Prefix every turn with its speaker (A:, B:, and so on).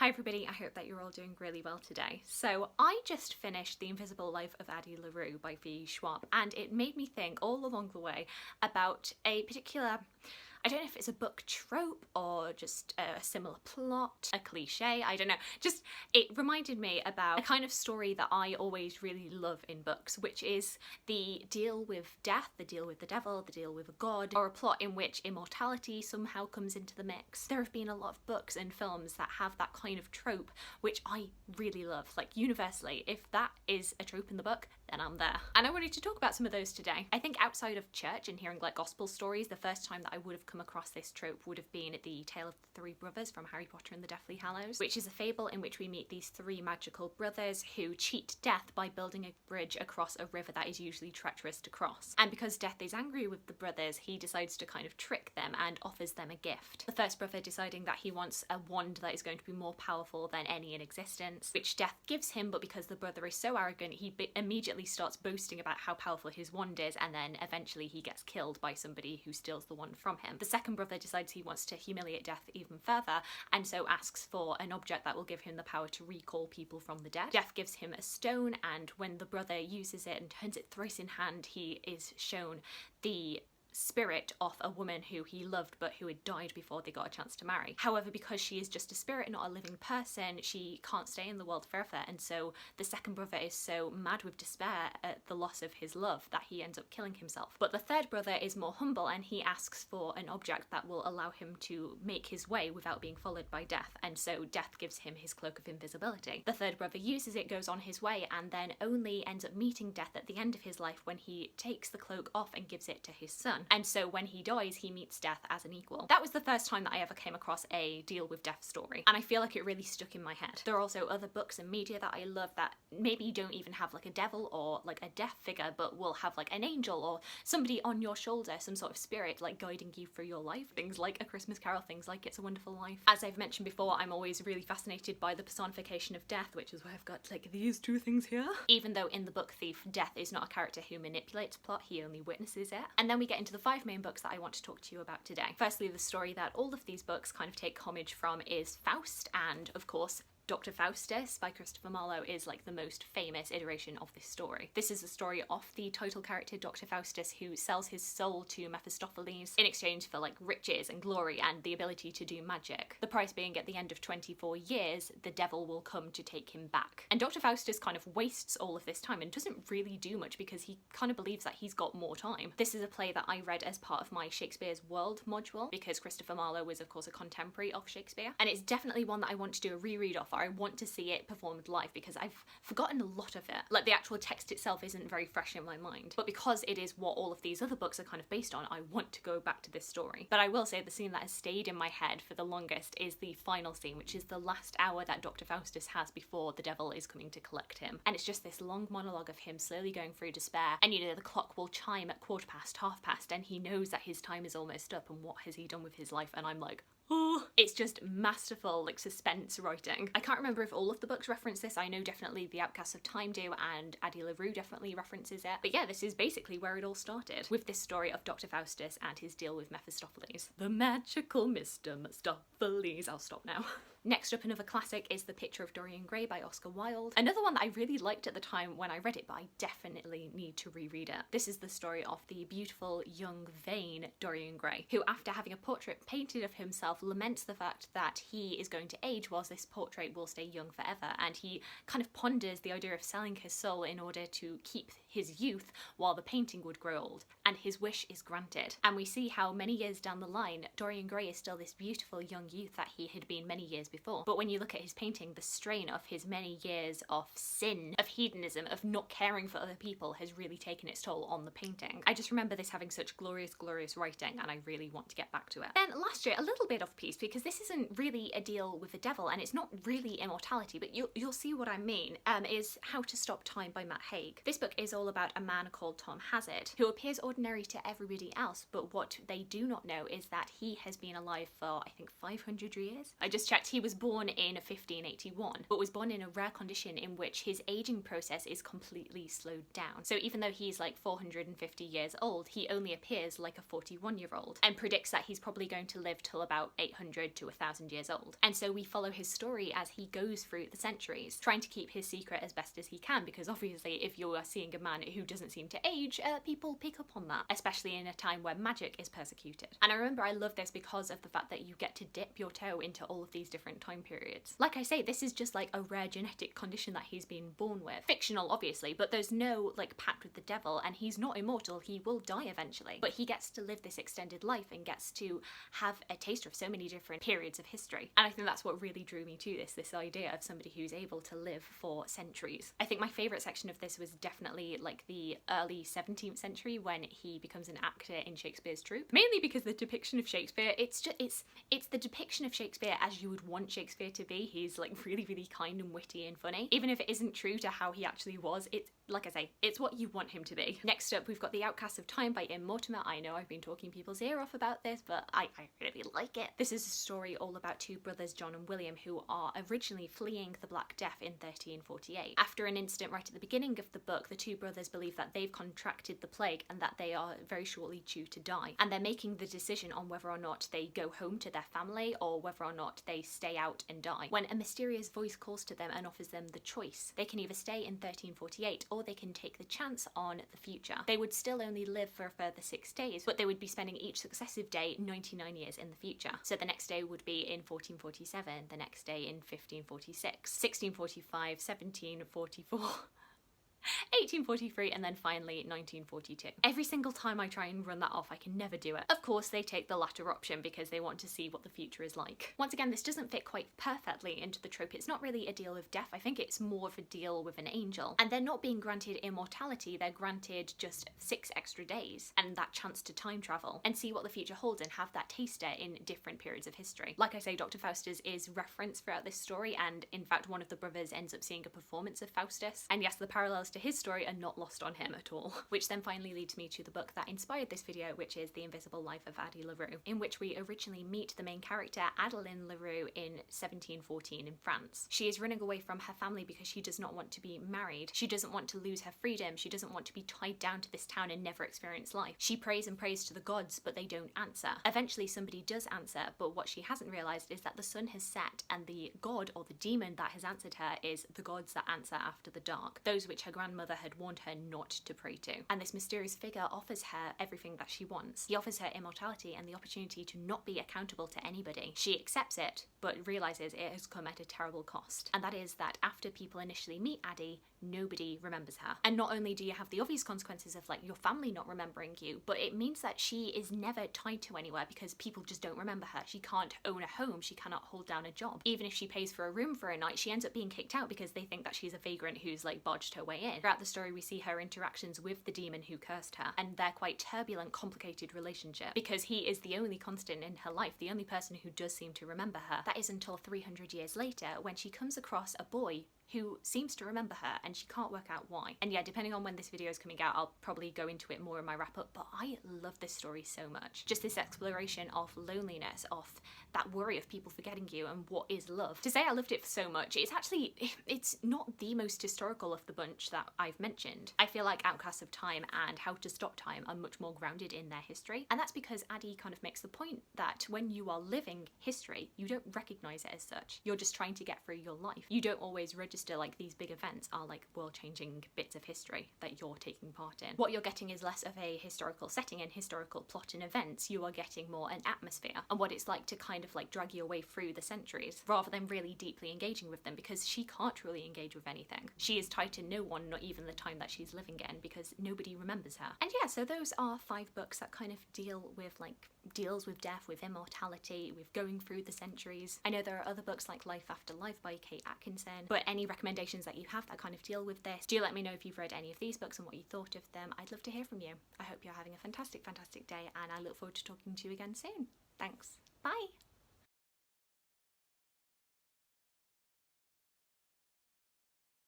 A: Hi everybody, I hope that you're all doing really well today. So I just finished The Invisible Life of Addie LaRue by V. Schwab, and it made me think all along the way about a particular, I don't know if it's a book trope or just a similar plot, a cliche, I don't know. Just, it reminded me about a kind of story that I always really love in books, which is the deal with death, the deal with the devil, the deal with a god, or a plot in which immortality somehow comes into the mix. There have been a lot of books and films that have that kind of trope, which I really love. Like, universally, if that is a trope in the book, then I'm there. And I wanted to talk about some of those today. I think outside of church and hearing like gospel stories, the first time that I would have come across this trope would have been the Tale of the Three Brothers from Harry Potter and the Deathly Hallows, which is a fable in which we meet these three magical brothers who cheat death by building a bridge across a river that is usually treacherous to cross. And because Death is angry with the brothers, he decides to kind of trick them and offers them a gift. The first brother deciding that he wants a wand that is going to be more powerful than any in existence, which Death gives him, but because the brother is so arrogant, he immediately starts boasting about how powerful his wand is, and then eventually he gets killed by somebody who steals the wand from him. The second brother decides he wants to humiliate Death even further, and so asks for an object that will give him the power to recall people from the dead. Death gives him a stone, and when the brother uses it and turns it thrice in hand, he is shown the spirit of a woman who he loved but who had died before they got a chance to marry. However, because she is just a spirit, not a living person, she can't stay in the world forever, and so the second brother is so mad with despair at the loss of his love that he ends up killing himself. But the third brother is more humble, and he asks for an object that will allow him to make his way without being followed by Death, and so Death gives him his cloak of invisibility. The third brother uses it, goes on his way, and then only ends up meeting Death at the end of his life when he takes the cloak off and gives it to his son. And so when he dies, he meets Death as an equal. That was the first time that I ever came across a deal with death story, and I feel like it really stuck in my head. There are also other books and media that I love that maybe don't even have like a devil or like a death figure, but will have like an angel or somebody on your shoulder, some sort of spirit like guiding you through your life. Things like A Christmas Carol, things like It's a Wonderful Life. As I've mentioned before, I'm always really fascinated by the personification of death, which is why I've got like these two things here. Even though in the book Thief, Death is not a character who manipulates plot, he only witnesses it. And then we get into the five main books that I want to talk to you about today. Firstly, the story that all of these books kind of take homage from is Faust, and of course Dr. Faustus by Christopher Marlowe is like the most famous iteration of this story. This is the story of the title character Dr. Faustus, who sells his soul to Mephistopheles in exchange for like riches and glory and the ability to do magic. The price being at the end of 24 years, the devil will come to take him back. And Dr. Faustus kind of wastes all of this time and doesn't really do much because he kind of believes that he's got more time. This is a play that I read as part of my Shakespeare's World module because Christopher Marlowe was of course a contemporary of Shakespeare, and it's definitely one that I want to do a reread of. I want to see it performed live because I've forgotten a lot of it. Like, the actual text itself isn't very fresh in my mind, but because it is what all of these other books are kind of based on, I want to go back to this story. But I will say the scene that has stayed in my head for the longest is the final scene, which is the last hour that Dr. Faustus has before the devil is coming to collect him. And it's just this long monologue of him slowly going through despair, and you know, the clock will chime at 1/4 past, 1/2 past, and he knows that his time is almost up, and what has he done with his life? And I'm like, oh, it's just masterful, like, suspense writing. I can't remember if all of the books reference this. I know definitely the Outcasts of Time do, and Addie LaRue definitely references it. But yeah, this is basically where it all started, with this story of Dr. Faustus and his deal with Mephistopheles. The magical Mr. Mephistopheles. I'll stop now. Next up, another classic is The Picture of Dorian Gray by Oscar Wilde. Another one that I really liked at the time when I read it, but I definitely need to reread it. This is the story of the beautiful, young, vain Dorian Gray, who after having a portrait painted of himself laments the fact that he is going to age whilst this portrait will stay young forever, and he kind of ponders the idea of selling his soul in order to keep his youth while the painting would grow old, and his wish is granted. And we see how many years down the line, Dorian Gray is still this beautiful young youth that he had been many years before. But when you look at his painting, the strain of his many years of sin, of hedonism, of not caring for other people has really taken its toll on the painting. I just remember this having such glorious, glorious writing, and I really want to get back to it. Then last year, a little bit off piece, because this isn't really a deal with the devil, and it's not really immortality, but you'll see what I mean, is How to Stop Time by Matt Haig. This book is all about a man called Tom Hazard, who appears ordinary to everybody else, but what they do not know is that he has been alive for, I think, 500 years. I just checked, he was was born in 1581, but was born in a rare condition in which his aging process is completely slowed down. So even though he's like 450 years old, he only appears like a 41-year-old, and predicts that he's probably going to live till about 800 to 1,000 years old. And so we follow his story as he goes through the centuries, trying to keep his secret as best as he can, because obviously if you are seeing a man who doesn't seem to age, people pick up on that, especially in a time where magic is persecuted. And I remember I love this because of the fact that you get to dip your toe into all of these different time periods. Like I say, this is just like a rare genetic condition that he's been born with. Fictional, obviously, but there's no like pact with the devil, and he's not immortal, he will die eventually. But he gets to live this extended life and gets to have a taster of so many different periods of history. And I think that's what really drew me to this idea of somebody who's able to live for centuries. I think my favourite section of this was definitely like the early 17th century when he becomes an actor in Shakespeare's troupe. Mainly because the depiction of Shakespeare, it's the depiction of Shakespeare as you would want Shakespeare to be. He's like really, really kind and witty and funny. Even if it isn't true to how he actually was, it's, like I say, it's what you want him to be. Next up, we've got The Outcasts of Time by Immortality. I know I've been talking people's ear off about this, but I really like it. This is a story all about two brothers, John and William, who are originally fleeing the Black Death in 1348. After an incident right at the beginning of the book, the two brothers believe that they've contracted the plague and that they are very shortly due to die. And they're making the decision on whether or not they go home to their family or whether or not they stay out and die, when a mysterious voice calls to them and offers them the choice. They can either stay in 1348 or they can take the chance on the future. They would still only live for a further 6 days, but they would be spending each successive day 99 years in the future. So the next day would be in 1447, the next day in 1546, 1645, 1744... 1843, and then finally 1942. Every single time I try and run that off, I can never do it. Of course, they take the latter option because they want to see what the future is like. Once again, this doesn't fit quite perfectly into the trope. It's not really a deal with death. I think it's more of a deal with an angel. And they're not being granted immortality, they're granted just 6 extra days and that chance to time travel and see what the future holds and have that taster in different periods of history. Like I say, Dr. Faustus is referenced throughout this story, and in fact one of the brothers ends up seeing a performance of Faustus. And yes, the parallels to his story are not lost on him at all. Which then finally leads me to the book that inspired this video, which is The Invisible Life of Addie LaRue, in which we originally meet the main character, Adeline LaRue, in 1714 in France. She is running away from her family because she does not want to be married. She doesn't want to lose her freedom. She doesn't want to be tied down to this town and never experience life. She prays and prays to the gods, but they don't answer. Eventually somebody does answer, but what she hasn't realised is that the sun has set, and the god or the demon that has answered her is the gods that answer after the dark, those which her grandmother had warned her not to pray to. And this mysterious figure offers her everything that she wants. He offers her immortality and the opportunity to not be accountable to anybody. She accepts it, but realises it has come at a terrible cost. And that is that after people initially meet Addie, nobody remembers her. And not only do you have the obvious consequences of like your family not remembering you, but it means that she is never tied to anywhere because people just don't remember her. She can't own a home, she cannot hold down a job. Even if she pays for a room for a night, she ends up being kicked out because they think that she's a vagrant who's like barged her way in. Throughout the story we see her interactions with the demon who cursed her, and their quite turbulent, complicated relationship, because he is the only constant in her life, the only person who does seem to remember her. That is until 300 years later when she comes across a boy who seems to remember her and she can't work out why. And yeah, depending on when this video is coming out, I'll probably go into it more in my wrap up, but I love this story so much. Just this exploration of loneliness, of that worry of people forgetting you and what is love. To say I loved it so much, it's not the most historical of the bunch that I've mentioned. I feel like Outcasts of Time and How to Stop Time are much more grounded in their history, and that's because Addie kind of makes the point that when you are living history, you don't recognise it as such. You're just trying to get through your life. You don't always register like these big events are like world-changing bits of history that you're taking part in. What you're getting is less of a historical setting and historical plot and events. You are getting more an atmosphere and what it's like to kind of like drag you away through the centuries rather than really deeply engaging with them, because she can't truly engage with anything. She is tied to no one, not even the time that she's living in, because nobody remembers her. And yeah, so those are 5 books that kind of deals with death, with immortality, with going through the centuries. I know there are other books like Life After Life by Kate Atkinson, but any recommendations that you have that kind of deal with this, do let me know if you've read any of these books and what you thought of them. I'd love to hear from you. I hope you're having a fantastic, fantastic day, and I look forward to talking to you again soon. Thanks. Bye.